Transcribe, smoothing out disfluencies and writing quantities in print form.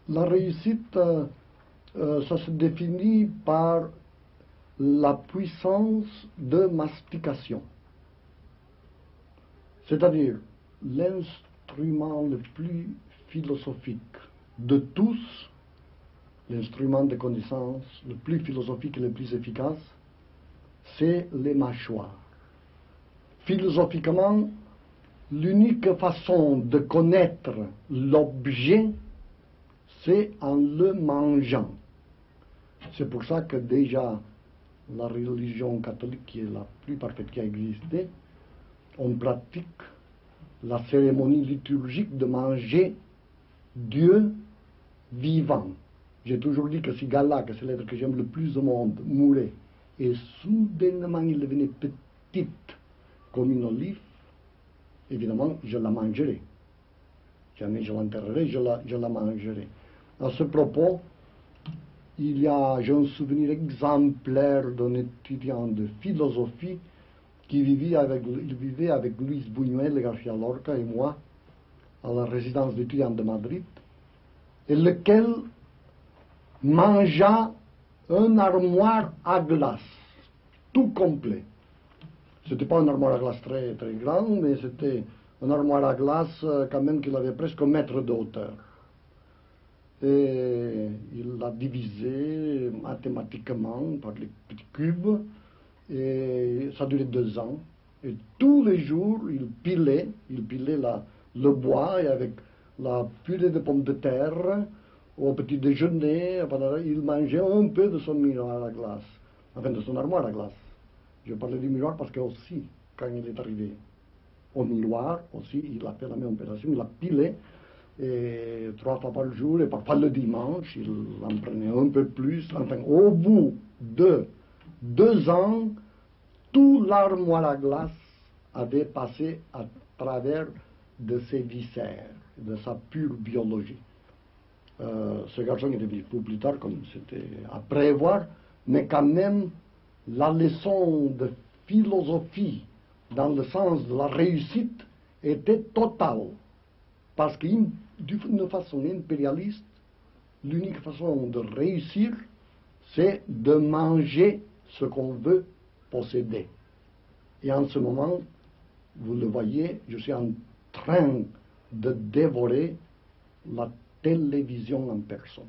La réussite, ça se définit par la puissance de mastication. C'est-à-dire l'instrument le plus philosophique de tous, l'instrument de connaissance le plus philosophique et le plus efficace, c'est les mâchoires. Philosophiquement, l'unique façon de connaître l'objet, c'est en le mangeant. C'est pour ça que déjà la religion catholique, qui est la plus parfaite qui a existé, on pratique la cérémonie liturgique de manger Dieu vivant. J'ai toujours dit que si Gala, que c'est l'être que j'aime le plus au monde, mourait, et soudainement il devenait petite comme une olive, évidemment, je la mangerai. Jamais je l'enterrerai, je la mangerai. À ce propos, j'ai un souvenir exemplaire d'un étudiant de philosophie qui vivait avec Luis Buñuel, García Lorca et moi à la résidence d'étudiants de Madrid, et lequel mangea un armoire à glace, tout complet. C'était pas un armoire à glace très, très grand, mais c'était un armoire à glace quand même qu'il avait presque 1 mètre de hauteur. Et il l'a divisé mathématiquement par les petits cubes, et ça durait 2 ans. Et tous les jours, il pilait le bois, et avec la purée de pommes de terre, au petit déjeuner, il mangeait un peu de son miroir à glace, enfin de son armoire à glace. Je parlais du miroir parce que aussi, quand il est arrivé au miroir, aussi, il a fait la même opération, il a pilé, et 3 fois par jour, et parfois le dimanche, il en prenait un peu plus. Enfin, au bout de 2 ans, tout l'armoire à glace avait passé à travers de ses viscères, de sa pure biologie. Ce garçon est devenu fou plus tard, comme c'était à prévoir, mais quand même, la leçon de philosophie, dans le sens de la réussite, était totale. Parce que d'une façon impérialiste, l'unique façon de réussir, c'est de manger ce qu'on veut posséder. Et en ce moment, vous le voyez, je suis en train de dévorer la télévision en personne.